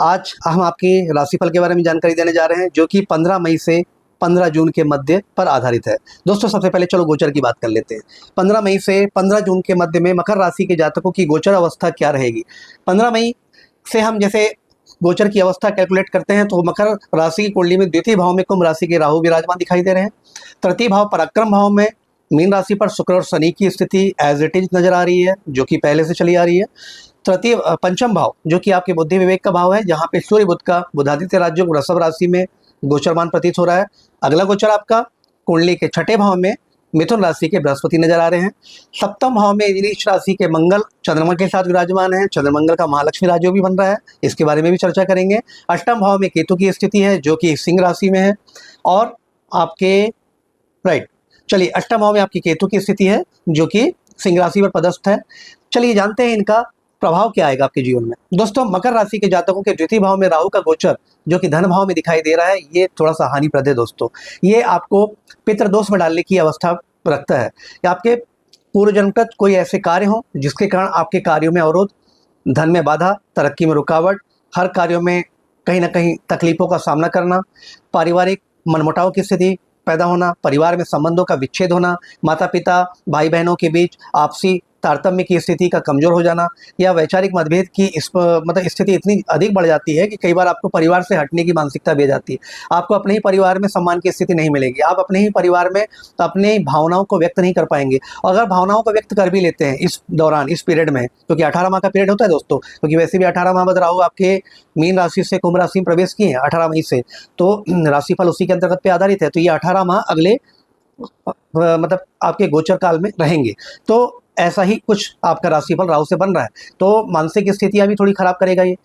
आज हम आपकी राशिफल के बारे में जानकारी देने जा रहे हैं जो कि 15 मई से 15 जून के मध्य पर आधारित है। दोस्तों सबसे पहले चलो गोचर की बात कर लेते हैं। 15 मई से 15 जून के मध्य में मकर राशि के जातकों की गोचर अवस्था क्या रहेगी। 15 मई से हम जैसे गोचर की अवस्था कैलकुलेट करते हैं तो मकर राशि की कुंडली में द्वितीय भाव में कुंभ राशि के राहु विराजमान दिखाई दे रहे हैं। तृतीय भाव पराक्रम भाव में मीन राशि पर शुक्र और शनि की स्थिति एज इट इज नजर आ रही है जो कि पहले से चली आ रही है। तृतीय पंचम भाव जो कि आपके बुद्धि विवेक का भाव है, जहाँ पे सूर्य बुध का बुधादित्य राज्य वृषभ राशि में गोचरमान प्रतीत हो रहा है। अगला गोचर आपका कुंडली के छठे भाव में मिथुन राशि के बृहस्पति नजर आ रहे हैं। सप्तम भाव में नीच राशि के मंगल चंद्रमा के साथ विराजमान है। चंद्रमंगल का महालक्ष्मी राजयोग भी बन रहा है, इसके बारे में भी चर्चा करेंगे। अष्टम भाव में केतु की स्थिति है जो कि सिंह राशि में है और आपके चलिए अष्टम भाव में आपकी केतु की स्थिति है जो कि सिंह राशि पर पदस्थ है। चलिए जानते हैं इनका प्रभाव क्या आएगा आपके जीवन में। दोस्तों मकर राशि के जातकों के द्वितीय भाव में राहु का गोचर जो कि धन भाव में दिखाई दे रहा है, ये थोड़ा सा हानिप्रद है दोस्तों। ये आपको पितृदोष में डालने की अवस्था रखता है कि आपके पूर्व जन्मगत कोई ऐसे कार्य हो जिसके कारण आपके कार्यों में अवरोध, धन में बाधा, तरक्की में रुकावट, हर कार्यों में कहीं ना कहीं तकलीफों का सामना करना, पारिवारिक मनमुटाव की स्थिति पैदा होना, परिवार में संबंधों का विच्छेद होना, माता पिता भाई बहनों के बीच आपसी तारतम्य की स्थिति का कमजोर हो जाना या वैचारिक मतभेद की स्थिति इतनी अधिक बढ़ जाती है कि कई बार आपको परिवार से हटने की मानसिकता भी आ जाती है। आपको अपने ही परिवार में सम्मान की स्थिति नहीं मिलेगी। आप अपने ही परिवार में अपने भावनाओं को व्यक्त नहीं कर पाएंगे। और अगर भावनाओं को व्यक्त कर भी लेते हैं इस दौरान, इस पीरियड में, क्योंकि 18 माह का पीरियड होता है दोस्तों, क्योंकि वैसे भी 18 माह बाद राहु आपके मीन राशि से कुंभ राशि में प्रवेश किए हैं 18 मई से, तो राशिफल उसी के अंतर्गत पे आधारित है। तो ये 18 माह अगले आपके गोचर काल में रहेंगे। तो ऐसा ही कुछ आपका राशिफल राहु से बन रहा है, तो मानसिक स्थितियां भी थोड़ी खराब करेगा। ये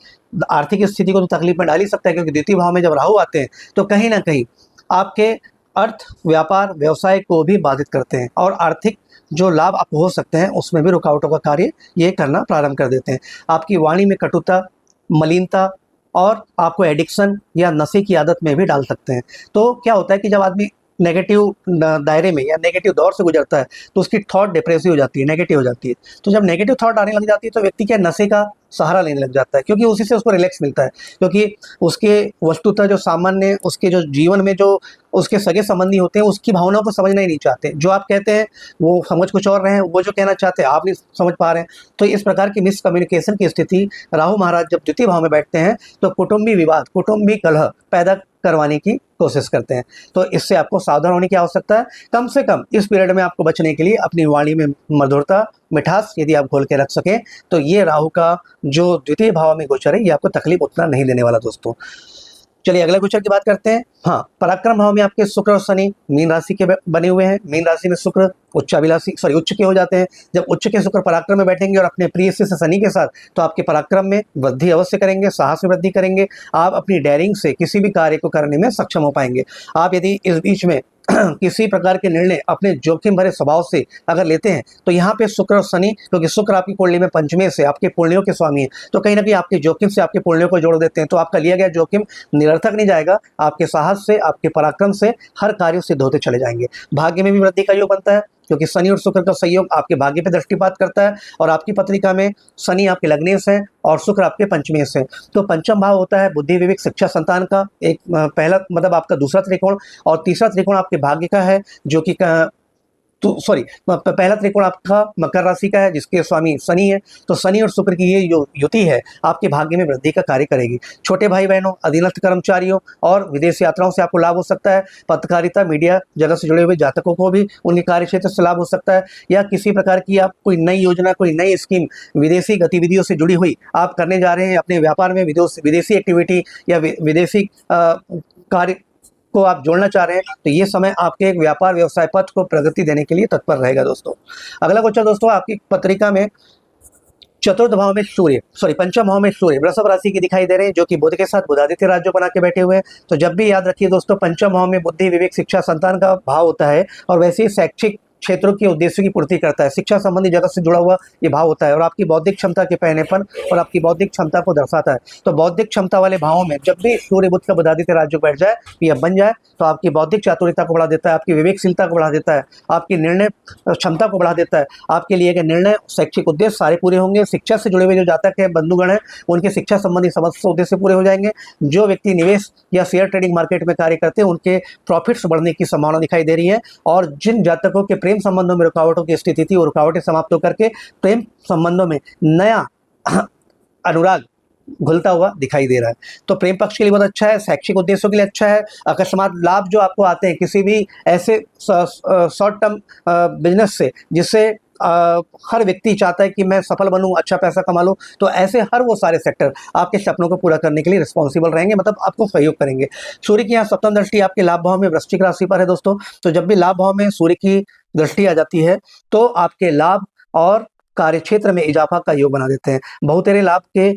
आर्थिक स्थिति को तो तकलीफ में डाल ही सकता है, क्योंकि द्वितीय भाव में जब राहु आते हैं तो कहीं ना कहीं आपके अर्थ, व्यापार, व्यवसाय को भी बाधित करते हैं और आर्थिक जो लाभ आप हो सकते हैं उसमें भी रुकावटों का कार्य ये करना प्रारंभ कर देते हैं। आपकी वाणी में कटुता, मलिनता और आपको एडिक्शन या नशे की आदत में भी डाल सकते हैं। तो क्या होता है कि जब आदमी नेगेटिव दायरे में या नेगेटिव दौर से गुजरता है तो उसकी थॉट डिप्रेसिव हो जाती है, नेगेटिव हो जाती है। तो जब नेगेटिव थॉट आने लग जाती है तो व्यक्ति क्या नशे का सहारा लेने लग जाता है, क्योंकि उसी से उसको रिलैक्स मिलता है। क्योंकि उसके वस्तुतः जो सामान्य उसके जो जीवन में जो उसके सगे संबंधी होते हैं उसकी भावनाओं को समझना ही नहीं चाहते। जो आप कहते हैं वो समझ कुछ और रहे हैं, वो जो कहना चाहते हैं आप नहीं समझ पा रहे हैं। तो इस प्रकार की मिसकम्युनिकेशन की स्थिति राहु महाराज जब द्वितीय भाव में बैठते हैं तो कुटुंबी विवाद, कुटुंबी कलह पैदा करवाने की कोशिश करते हैं। तो इससे आपको सावधान होने की आवश्यकता है। कम से कम इस पीरियड में आपको बचने के लिए अपनी वाणी में मधुरता, मिठास यदि आप घोल के रख सकें तो ये राहु का जो द्वितीय भाव में गोचर है ये आपको तकलीफ उतना नहीं देने वाला दोस्तों। चलिए अगले गोचर की बात करते हैं। हाँ, पराक्रम भाव में आपके शुक्र और शनि मीन राशि के बने हुए हैं। मीन राशि में शुक्र उच्च के हो जाते हैं। जब उच्च के शुक्र पराक्रम में बैठेंगे और अपने प्रिय से शनि के साथ, तो आपके पराक्रम में वृद्धि अवश्य करेंगे, साहस में वृद्धि करेंगे। आप अपनी डेयरिंग से किसी भी कार्य को करने में सक्षम हो पाएंगे। आप यदि इस बीच में किसी प्रकार के निर्णय अपने जोखिम भरे स्वभाव से अगर लेते हैं तो यहाँ पे शुक्र और शनि, क्योंकि शुक्र आपकी कुंडली में पंचमे से आपके पुण्यों के स्वामी है, तो कहीं ना कहीं आपके जोखिम से आपके पुण्यों को जोड़ देते हैं। तो आपका लिया गया जोखिम निरर्थक नहीं जाएगा। आपके साहस से, आपके पराक्रम से हर कार्य सिद्ध होते चले जाएंगे। भाग्य में भी वृद्धि का योग बनता है, क्योंकि शनि और शुक्र का संयोग आपके भाग्य पे दृष्टिपात करता है और आपकी पत्रिका में शनि आपके लग्नेश है और शुक्र आपके पंचमेश है। तो पंचम भाव होता है बुद्धि विवेक शिक्षा संतान का एक पहला आपका दूसरा त्रिकोण, और तीसरा त्रिकोण आपके भाग्य का है जो कि पहला त्रिकोण आपका मकर राशि का है जिसके स्वामी शनि है। तो शनि और शुक्र की ये युति है आपके भाग्य में वृद्धि का कार्य करेगी। छोटे भाई बहनों, अधीनस्थ कर्मचारियों और विदेश यात्राओं से आपको लाभ हो सकता है। पत्रकारिता, मीडिया जगत से जुड़े हुए जातकों को भी उनके कार्य क्षेत्र से लाभ हो सकता है, या किसी प्रकार की आप कोई नई योजना, कोई नई स्कीम विदेशी गतिविधियों से जुड़ी हुई आप करने जा रहे हैं अपने व्यापार में, विदेशी एक्टिविटी या विदेशी कार्य को आप जोड़ना चाह रहे हैं, तो ये समय आपके एक व्यापार व्यवसाय पथ को प्रगति देने के लिए तत्पर रहेगा दोस्तों। अगला गोचर दोस्तों आपकी पत्रिका में चतुर्थ भाव में पंचम भाव में सूर्य वृषभ राशि की दिखाई दे रहे हैं, जो कि बुध के साथ बुधादित्य राज्य बना के बैठे हुए हैं। तो जब भी याद रखिए दोस्तों, पंचम भाव में बुद्धि विवेक शिक्षा संतान का भाव होता है और वैसे ही शैक्षिक क्षेत्रों के उद्देश्यों की पूर्ति करता है। शिक्षा संबंधी जगत से जुड़ा हुआ ये भाव होता है और आपकी बौद्धिक क्षमता के पहनेपन और आपकी बौद्धिक क्षमता को दर्शाता है। तो बौद्धिक क्षमता वाले भावों में जब भी सूर्य बुध का बुधादित्य राजयोग बैठ जाए या बन जाए तो आपकी बौद्धिक चातुर्यता को बढ़ा देता है, आपकी विवेकशीलता को बढ़ा देता है, आपकी निर्णय क्षमता को बढ़ा देता है। आपके लिए के निर्णय शैक्षिक उद्देश्य सारे पूरे होंगे। शिक्षा से जुड़े हुए जो जातक है, बंधुगण है, उनके शिक्षा संबंधी समस्त उद्देश्य पूरे हो जाएंगे। जो व्यक्ति निवेश या शेयर ट्रेडिंग मार्केट में कार्य करते हैं उनके प्रॉफिट्स बढ़ने की संभावना दिखाई दे रही है। और जिन जातकों के प्रेम संबंधों में रुकावटों की स्थिति थी वो रुकावटें समाप्त होकर के प्रेम संबंधों में नया अनुराग घुलता हुआ दिखाई दे रहा है। तो प्रेम पक्ष के लिए बहुत अच्छा है, शैक्षिक उद्देश्यों के लिए अच्छा है। अकस्मात लाभ जो आपको आते हैं किसी भी ऐसे शॉर्ट टर्म बिजनेस से जिससे हर व्यक्ति चाहता है कि मैं सफल बनूं, अच्छा पैसा कमा लूं, तो ऐसे हर वो सारे सेक्टर आपके सपनों को पूरा करने के लिए रिस्पॉन्सिबल रहेंगे, मतलब आपको सहयोग करेंगे। सूर्य की यहाँ सप्तम दृष्टि आपके लाभ भाव में वृश्चिक राशि पर है दोस्तों। तो जब भी लाभ भाव में सूर्य की दृष्टि आ जाती है तो आपके लाभ और कार्य क्षेत्र में इजाफा का योग बना देते हैं। बहुतेरे लाभ के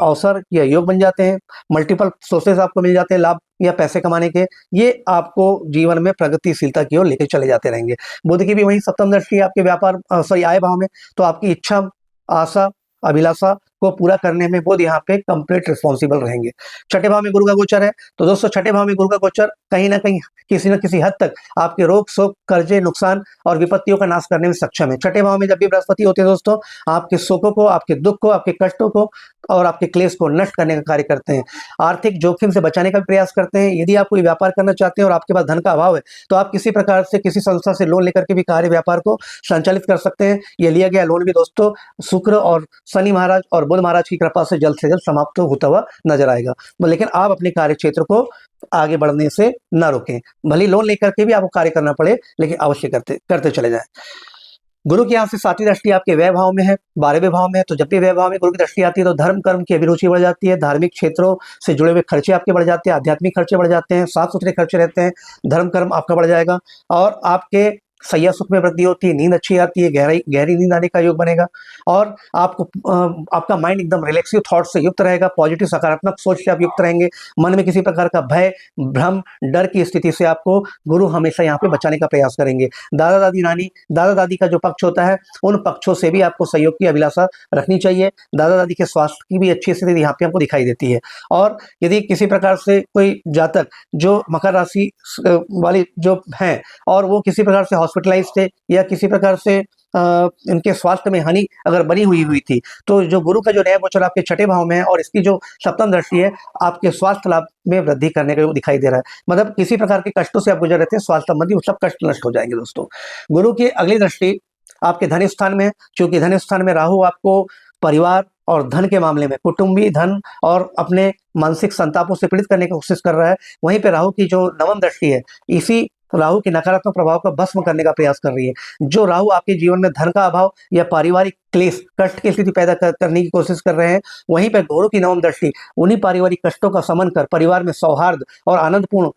अवसर या योग बन जाते हैं। मल्टीपल सोर्सेस आपको मिल जाते हैं लाभ या पैसे कमाने के। ये आपको जीवन में प्रगतिशीलता की ओर लेकर चले जाते रहेंगे। बुध की भी वही सप्तम दृष्टि आपके व्यापार आय भाव में, तो आपकी इच्छा, आशा, अभिलाषा को पूरा करने में बुध यहाँ पे कंप्लीट रिस्पॉन्सिबल रहेंगे। छठे भाव में गुरु का गोचर है, तो दोस्तों छठे भाव में गुरु का गोचर कहीं ना कहीं किसी न किसी हद तक आपके रोग, शोक, कर्जे, नुकसान और विपत्तियों का नाश करने में सक्षम है। छठे भाव में जब भी बृहस्पति होते हैं दोस्तों, आपके शोकों को, आपके दुख को, आपके कष्टों को और आपके क्लेश को नष्ट करने का कार्य करते हैं। आर्थिक जोखिम से बचाने का भी प्रयास करते हैं। यदि आप कोई व्यापार करना चाहते हैं और आपके पास धन का अभाव है तो आप किसी प्रकार से किसी संस्था से लोन लेकर के भी कार्य व्यापार को संचालित कर सकते हैं। ये लिया गया लोन भी दोस्तों शुक्र और शनि महाराज और बुध महाराज की कृपा से जल्द समाप्त होता हुआ नजर आएगा। लेकिन आप अपने कार्य क्षेत्र को आगे बढ़ने से न रोकें। भले लोन लेकर के भी आपको कार्य करना पड़े, लेकिन अवश्य करते चले जाएं। गुरु की यहाँ से सातवीं दृष्टि आपके व्यय भाव में है, 12वें भाव में है। तो जब भी व्यय भाव में गुरु की दृष्टि आती है तो धर्म कर्म की अभिरुचि बढ़ जाती है। धार्मिक क्षेत्रों से जुड़े हुए खर्चे आपके बढ़ जाते हैं, आध्यात्मिक खर्चे बढ़ जाते हैं, साफ सुथरे खर्चे रहते हैं, धर्म कर्म आपका बढ़ जाएगा और आपके सैया सुख में वृद्धि होती है, नींद अच्छी आती है, गहरी नींद आने का योग बनेगा और आपको आपका माइंड एकदम रिलैक्सिव थॉट से युक्त रहेगा। पॉजिटिव सकारात्मक सोच से आप युक्त रहेंगे। मन में किसी प्रकार का भय, भ्रम, डर की स्थिति से आपको गुरु हमेशा यहाँ पे बचाने का प्रयास करेंगे। दादा दादी, नानी, दादा दादी का जो पक्ष होता है उन पक्षों से भी आपको सहयोग की अभिलाषा रखनी चाहिए। दादा दादी के स्वास्थ्य की भी अच्छी स्थिति यहाँ पे आपको दिखाई देती है। और यदि किसी प्रकार से कोई जातक जो मकर राशि वाली जो हैं और वो किसी प्रकार से हॉस्पिटलाइज थे या किसी प्रकार से इनके स्वास्थ्य में हानि अगर बनी हुई थी, तो जो गुरु का जो नया गोचर आपके छठे भाव में है और इसकी जो सप्तम दृष्टि है आपके स्वास्थ्य लाभ में वृद्धि करने का दिखाई दे रहा है। मतलब किसी प्रकार के कष्टों से आप गुजर रहे थे, स्वास्थ्य संबंधी वो सब कष्ट नष्ट हो जाएंगे दोस्तों। गुरु की अगली दृष्टि आपके धन स्थान में है। चूंकि धन स्थान में राहु आपको परिवार और धन के मामले में कुटुंबी धन और अपने मानसिक संतापों से पीड़ित करने की कोशिश कर रहा है, वहीं पे राहु की जो नवम दृष्टि है इसी राहु के नकारात्मक प्रभाव का भस्म करने का प्रयास कर रही है। जो राहु आपके जीवन में धन का अभाव या पारिवारिक क्लेश, कष्ट की स्थिति पैदा करने की कोशिश कर रहे हैं, वहीं पर गुरु की नवम दृष्टि उन्हीं पारिवारिक कष्टों का समन कर परिवार में सौहार्द और आनंदपूर्ण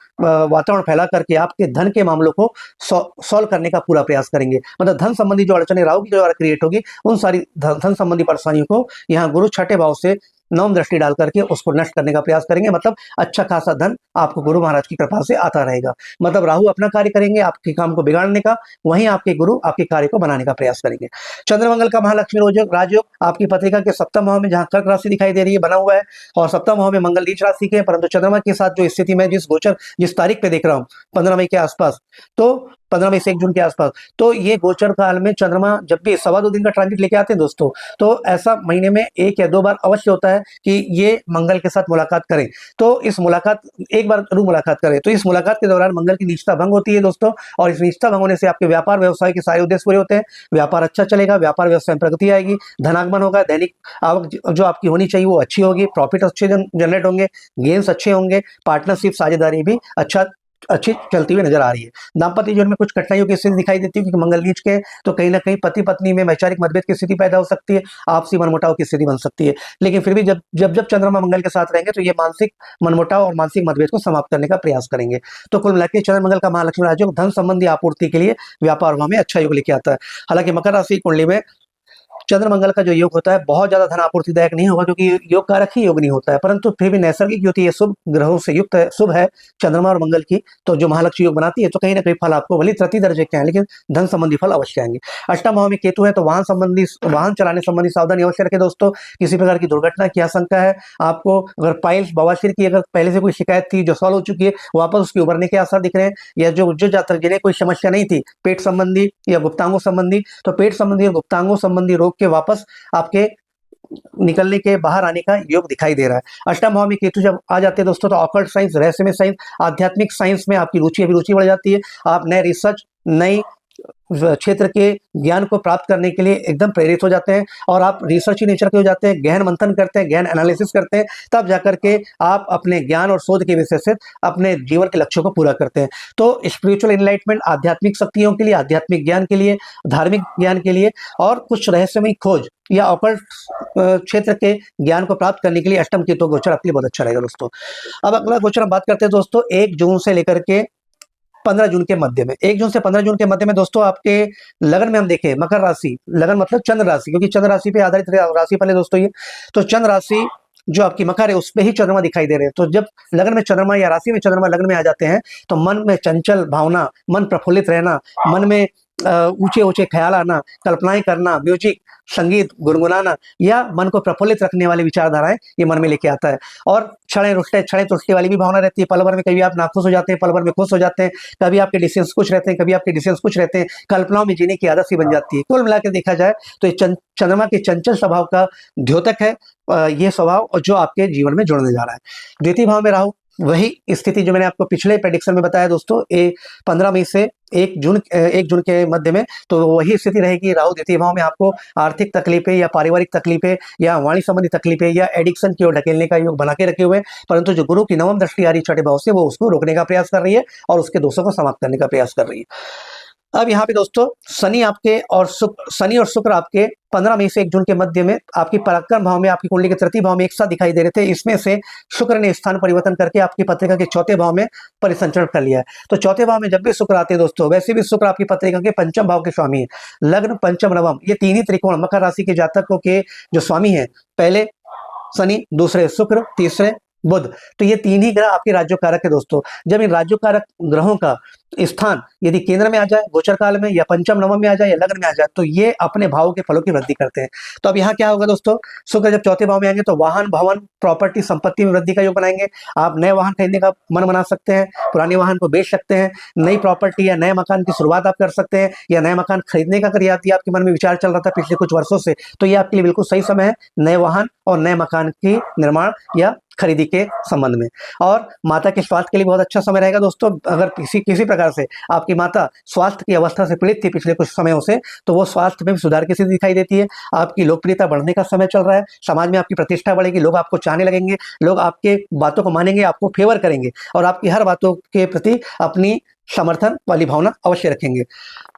वातावरण फैला करके आपके धन के मामलों को सॉल्व करने का पूरा प्रयास करेंगे। मतलब धन संबंधी जो अड़चने राहु की जो क्रिएट होगी उन सारी धन संबंधी परेशानियों को यहाँ गुरु छठे भाव से नवम दृष्टि डाल करके उसको नष्ट करने का प्रयास करेंगे। मतलब अच्छा खासा धन आपको गुरु महाराज की कृपा से आता रहेगा। मतलब राहु अपना कार्य करेंगे आपके काम को बिगाड़ने का, वहीं आपके गुरु आपके कार्य को बनाने का प्रयास करेंगे। चंद्रमंगल का महालक्ष्मी राजयोग आपकी पत्रिका के सप्तम भाव में जहां कर्क राशि दिखाई दे रही है बना हुआ है और सप्तम भाव में मंगल नीच राशि के, परंतु चंद्रमा के साथ जो स्थिति में जिस तारीख पे देख रहा हूँ 15 मई के आसपास, तो 15 मई से 1 जून के आसपास, तो ये गोचर काल में चंद्रमा जब भी 2.25 दिन का ट्रांजिट लेके आते हैं दोस्तों, तो ऐसा महीने में 1 या 2 बार अवश्य होता है कि ये मंगल के साथ मुलाकात करें। तो इस मुलाकात एक बार जरूर मुलाकात करें। तो इस मुलाकात के दौरान मंगल की नीचता भंग होती है दोस्तों और इस नीचता भंग होने से आपके व्यापार व्यवसाय के सारे उद्देश्य पूरे होते हैं। व्यापार अच्छा चलेगा, व्यापार व्यवसाय में प्रगति आएगी, धनागमन होगा, दैनिक आवक जो आपकी होनी चाहिए वो अच्छी होगी, प्रॉफिट अच्छे जनरेट होंगे, गेन्स अच्छे होंगे, पार्टनरशिप साझेदारी भी अच्छी चलती हुई नजर आ रही है। दाम्पत्य जीवन में कुछ कठिनाइयों की स्थिति दिखाई देती है क्योंकि मंगल नीच के, तो कहीं ना कहीं पति पत्नी में वैचारिक मतभेद की स्थिति पैदा हो सकती है, आपसी मनमुटाव की स्थिति बन सकती है। लेकिन फिर भी जब चंद्रमा मंगल के साथ रहेंगे तो ये मानसिक मनमुटाव और मानसिक मतभेद को समाप्त करने का प्रयास करेंगे। तो कुल मिलाकर चंद्र मंगल का महालक्ष्मी राजयोग धन संबंधी आपूर्ति के लिए व्यापार में अच्छा योग लेके आता है। हालांकि मकर राशि कुंडली में चंद्र मंगल का जो योग होता है बहुत ज्यादा धन आपूर्तिदायक नहीं होगा, क्योंकि योग कारक ही योग नहीं होता है, परंतु फिर भी नैसर्गिक युति ये शुभ ग्रहों से युक्त है, शुभ है चंद्रमा और मंगल की, तो जो महालक्ष्मी योग बनाती है, तो कहीं ना कहीं फल आपको भले तृतीय दर्जे के हैं लेकिन धन संबंधी फल अवश्य आएंगे। अष्टम भाव में केतु है, तो वाहन चलाने संबंधी सावधानी अवश्य रखें दोस्तों। किसी प्रकार की दुर्घटना की आशंका है आपको। अगर पाइल्स बवासीर की अगर पहले से कोई शिकायत थी जो सॉल्व हो चुकी है, वापस उसके उभरने के आसार दिख रहे हैं। या जो जो जातक जिन्हें कोई समस्या नहीं थी पेट संबंधी या गुप्तांगों संबंधी, तो पेट संबंधी और गुप्तांगों संबंधी रोग के वापस आपके निकलने के बाहर आने का योग दिखाई दे रहा है। अष्टम भाव में केतु जब आ जाते हैं दोस्तों, तो ऑकल्ट साइंस, रहस्यमय साइंस, आध्यात्मिक साइंस में आपकी अभिरुचि बढ़ जाती है। आप नए रिसर्च, नई क्षेत्र के ज्ञान को प्राप्त करने के लिए एकदम प्रेरित हो जाते हैं, और आप रिसर्च नेचर के हो जाते हैं, गहन मंथन करते हैं, गहन एनालिसिस करते हैं, तब जाकर के आप अपने ज्ञान और शोध के विषय से अपने जीवन के लक्ष्यों को पूरा करते हैं। तो स्पिरिचुअल एनलाइटमेंट, आध्यात्मिक शक्तियों के लिए, आध्यात्मिक ज्ञान के लिए, धार्मिक ज्ञान के लिए, और कुछ रहस्यमय खोज या ऑकल्ट क्षेत्र के ज्ञान को प्राप्त करने के लिए अष्टम केतु गोचर आपके लिए बहुत अच्छा रहेगा दोस्तों। अब अगला गोचर हम बात करते हैं दोस्तों 1 जून से लेकर के 15 जून के मध्य में। 1 जून से 15 जून के मध्य में दोस्तों आपके लगन में हम देखें मकर राशि, लगन मतलब चंद्र राशि, क्योंकि चंद्र राशि पे आधारित राशि फल है दोस्तों ये। तो चंद्र राशि जो आपकी मकर है उस पे ही चंद्रमा दिखाई दे रहे हैं। तो जब लगन में चंद्रमा या राशि में चंद्रमा लगन में आ जाते हैं, तो मन में चंचल भावना, मन प्रफुल्लित रहना, मन में ऊंचे ऊंचे ख्याल आना, कल्पनाएं करना, म्यूजिक, संगीत गुनगुनाना, या मन को प्रफुल्लित रखने वाली विचारधाराएं ये मन में लेके आता है। और क्षणे तुष्टि वाली भी भावना रहती है। पल भर में कभी आप नाखुश हो जाते हैं, पल भर में खुश हो जाते हैं, कभी आपके डिसीजंस कुछ रहते हैं, कभी आपके डिसीजंस कुछ रहते हैं, कल्पनाओं में जीने की आदत सी बन जाती है। कुल मिलाकर देखा जाए तो ये चंद्रमा के चंचल स्वभाव का द्योतक है ये स्वभाव, और जो आपके जीवन में जुड़ने जा रहा है। द्वितीय भाव में राहु, वही स्थिति जो मैंने आपको पिछले प्रेडिक्शन में बताया दोस्तों, 15 मई से 1 जून के मध्य में, तो वही स्थिति रहेगी। राहु द्वितीय भाव में आपको आर्थिक तकलीफें या पारिवारिक तकलीफें या वाणी संबंधी तकलीफें या एडिक्शन की ओर ढकेलने का योग बना के रखे हुए हैं, परंतु जो गुरु की नवम दृष्टि आ रही छठे भाव से, वो उसको रोकने का प्रयास कर रही है और उसके दोषों को समाप्त करने का प्रयास कर रही है। अब यहाँ पे दोस्तों शनि और शुक्र आपके 15 मई से 1 जून के मध्य में आपकी पराक्रम भाव में, आपकी कुंडली के तृतीय भाव में एक साथ दिखाई दे रहे थे। इसमें से शुक्र ने स्थान परिवर्तन करके आपकी पत्रिका के चौथे भाव में परिसंचरण कर लिया है। तो चौथे भाव में जब भी शुक्र आते हैं दोस्तों, वैसे भी शुक्र आपकी पत्रिका के पंचम भाव के स्वामी है। लग्न, पंचम, नवम, ये तीन ही त्रिकोण मकर राशि के जातकों के जो स्वामी है, पहले शनि, दूसरे शुक्र, तीसरे बुध, तो ये तीन ही ग्रह आपके राज्य कारक है दोस्तों। जब इन राज्य कारक ग्रहों का स्थान यदि केंद्र में आ जाए गोचर काल में, या पंचम नवम में आ जाए, या लग्न में आ जाए, तो ये अपने भाव के फलों की वृद्धि करते हैं। तो अब यहाँ क्या होगा दोस्तों, शुक्र जब चौथे भाव में आएंगे तो वाहन, भवन, प्रॉपर्टी, संपत्ति में वृद्धि का योग बनाएंगे। आप नए वाहन खरीदने का मन बना सकते हैं, पुराने वाहन को बेच सकते हैं, नई प्रॉपर्टी या नए मकान की शुरुआत आप कर सकते हैं, या नए मकान खरीदने का अगर आपके मन में विचार चल रहा था पिछले कुछ वर्षों से, तो ये आपके लिए बिल्कुल सही समय है नए वाहन और नए मकान की निर्माण या खरीदी के संबंध में। और माता के स्वास्थ्य के लिए बहुत अच्छा समय रहेगा दोस्तों। अगर किसी प्रकार से आपकी माता स्वास्थ्य की अवस्था से पीड़ित थी पिछले कुछ समयों से, तो वो स्वास्थ्य में भी सुधार की स्थिति दिखाई देती है। आपकी लोकप्रियता बढ़ने का समय चल रहा है, समाज में आपकी प्रतिष्ठा बढ़ेगी, लोग आपको चाहने लगेंगे, लोग आपके बातों को मानेंगे, आपको फेवर करेंगे, और आपकी हर बातों के प्रति अपनी समर्थन वाली भावना अवश्य रखेंगे।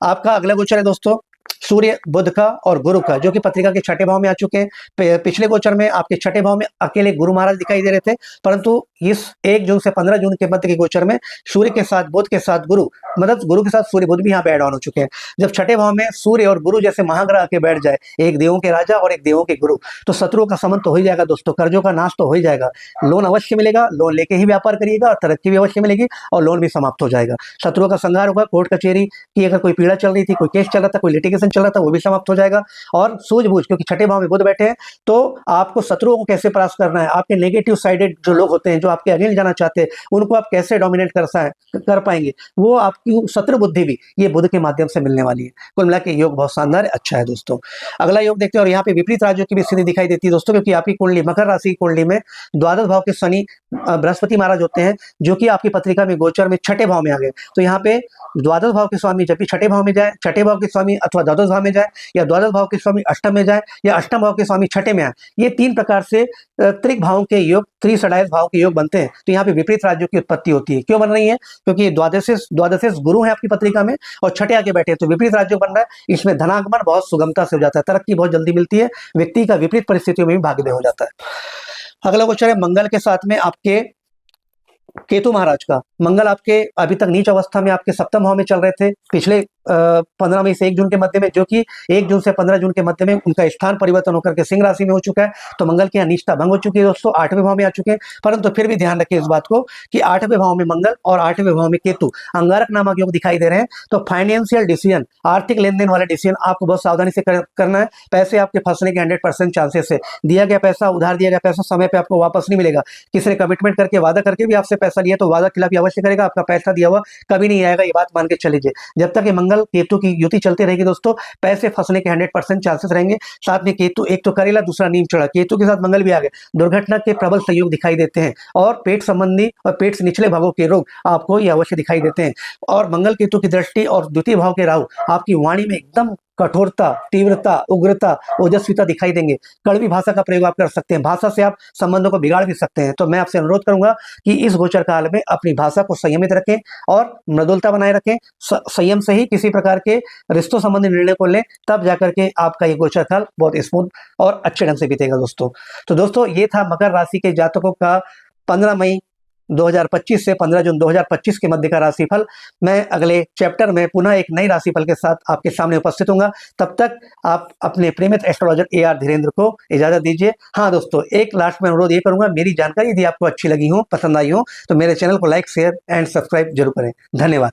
आपका अगला गोचर है दोस्तों सूर्य, बुध का और गुरु का, जो कि पत्रिका के छठे भाव में आ चुके हैं। पिछले गोचर में आपके छठे भाव में अकेले गुरु महाराज दिखाई दे रहे थे, परंतु इस 1 जून से 15 जून के मध्य के गोचर में सूर्य के साथ बुध के साथ गुरु, मतलब गुरु के साथ सूर्य बुध भी यहाँ पे एड ऑन हो चुके हैं। जब छठे भाव में सूर्य और गुरु जैसे महाग्रह आके बैठ जाए, एक देवों के राजा और एक देवों के गुरु, तो शत्रुओं का समन तो हो ही जाएगा दोस्तों, कर्जों का नाश तो हो ही जाएगा, लोन अवश्य मिलेगा, लोन लेके ही व्यापार करिएगा, तरक्की भी अवश्य मिलेगी, और लोन भी समाप्त हो जाएगा। शत्रुओं का संहार होगा, कोर्ट कचहरी की अगर कोई पीड़ा चल रही थी, कोई केस चल रहा था, कोई लिटिगेशन चल रहा था, वो भी समाप्त हो जाएगा। और सूझबूझ, क्योंकि छठे भाव में बुध बैठे हैं, तो आपको शत्रुओं को कैसे परास्त करना है, आपके नेगेटिव साइडेड जो लोग होते हैं, जो आपके अगेंस्ट जाना चाहते हैं, उनको आप कैसे डोमिनेट कर पाएंगे, वो आपकी शत्रु बुद्धि भी ये बुध के माध्यम से मिलने वाली है। कुल मिला के योग बहुत शानदार अच्छा है दोस्तों। अगला योग देखते हैं, और यहाँ पे विपरीत राज्यों की भी स्थिति दिखाई देती है दोस्तों, क्योंकि आपकी कुंडली मकर राशि की कुंडली में द्वादश भाव के शनि बृहस्पति महाराज होते हैं, जो कि आपकी पत्रिका में गोचर में छठे भाव में आ गए। तो यहाँ पे द्वादश भाव के स्वामी जब भी छठे भाव में जाए, छठे भाव के स्वामी अथवा द्वादश भाव में जाए, या द्वादश भाव के स्वामी अष्टम में जाए, या अष्टम भाव के स्वामी छठे में आए, ये तीन प्रकार से त्रिक भावों के योग, त्रिषडायस भाव के योग बनते हैं। तो यहाँ पे विपरीत राज्यों की उत्पत्ति होती है। क्यों बन रही है? क्योंकि द्वादशेश गुरु है आपकी पत्रिका में और छठे आगे बैठे, तो विपरीत राज्य बन रहा है। इसमें धनागमन बहुत सुगमता से हो जाता है, तरक्की बहुत जल्दी मिलती है, व्यक्ति का विपरीत परिस्थितियों में भी भाग्योदय हो जाता है। अगला गोचर है मंगल के साथ में आपके केतु महाराज का। मंगल आपके अभी तक नीच अवस्था में आपके सप्तम भाव में चल रहे थे पिछले 15 मई से 1 जून के मध्य में, जो कि 1 जून से 15 जून के मध्य में उनका स्थान परिवर्तन होकर के सिंह राशि में हो चुका है। तो मंगल की अनिष्टता भंग हो चुकी है दोस्तों, 8वें भाव में आ चुके हैं। परंतु फिर भी ध्यान रखिए इस बात को कि 8वें भाव में मंगल और 8वें भाव में केतु अंगारक नामक योग दिखाई दे रहे हैं। तो फाइनेंशियल डिसीजन, आर्थिक लेन देन वाले डिसीजन आपको बहुत सावधानी से करना है। पैसे आपके फंसने के 100% चांसेस है। दिया गया पैसा, उधार दिया गया पैसा समय पे आपको वापस नहीं मिलेगा। किसी ने कमिटमेंट करके, वादा करके भी आपसे पैसा लिया तो वादा खिलाफी अवश्य करेगा, आपका पैसा दिया हुआ कभी नहीं आएगा, ये बात मान के चलीजिए। जब तक ये मंगल केतु की युति चलती रहेगी दोस्तों, पैसे फंसने के 100% चांसेस रहेंगे। साथ में केतु एक तो करेला, दूसरा नीम चढ़ा, केतु के साथ मंगल भी आ गए, दुर्घटना के प्रबल संयोग दिखाई देते हैं। और पेट संबंधी और पेट से निचले भागों के रोग आपको ये अवश्य दिखाई देते हैं। और मंगल केतु की दृष्टि और द्वितीय भाव के राहु आपकी वाणी में एकदम कठोरता, तीव्रता, उग्रता, ओजस्विता दिखाई देंगे। कड़वी भाषा का प्रयोग आप कर सकते हैं, भाषा से आप संबंधों को बिगाड़ भी सकते हैं। तो मैं आपसे अनुरोध करूंगा कि इस गोचर काल में अपनी भाषा को संयमित रखें और मृदुलता बनाए रखें। संयम से ही किसी प्रकार के रिश्तों संबंधी निर्णय को लें, तब जाकर के आपका ये गोचर काल बहुत स्मूथ और अच्छे ढंग से बीतेगा दोस्तों। तो दोस्तों ये था मकर राशि के जातकों का 15 मई 2025 से 15 जून 2025 के मध्य का राशिफल। मैं अगले चैप्टर में पुनः एक नई राशिफल के साथ आपके सामने उपस्थित होऊंगा। तब तक आप अपने प्रेमित एस्ट्रोलॉजर AR धीरेन्द्र को इजाजत दीजिए। हाँ दोस्तों, एक लास्ट में अनुरोध ये करूंगा, मेरी जानकारी यदि आपको अच्छी लगी हो, पसंद आई हो, तो मेरे चैनल को लाइक, शेयर एंड सब्सक्राइब जरूर करें। धन्यवाद।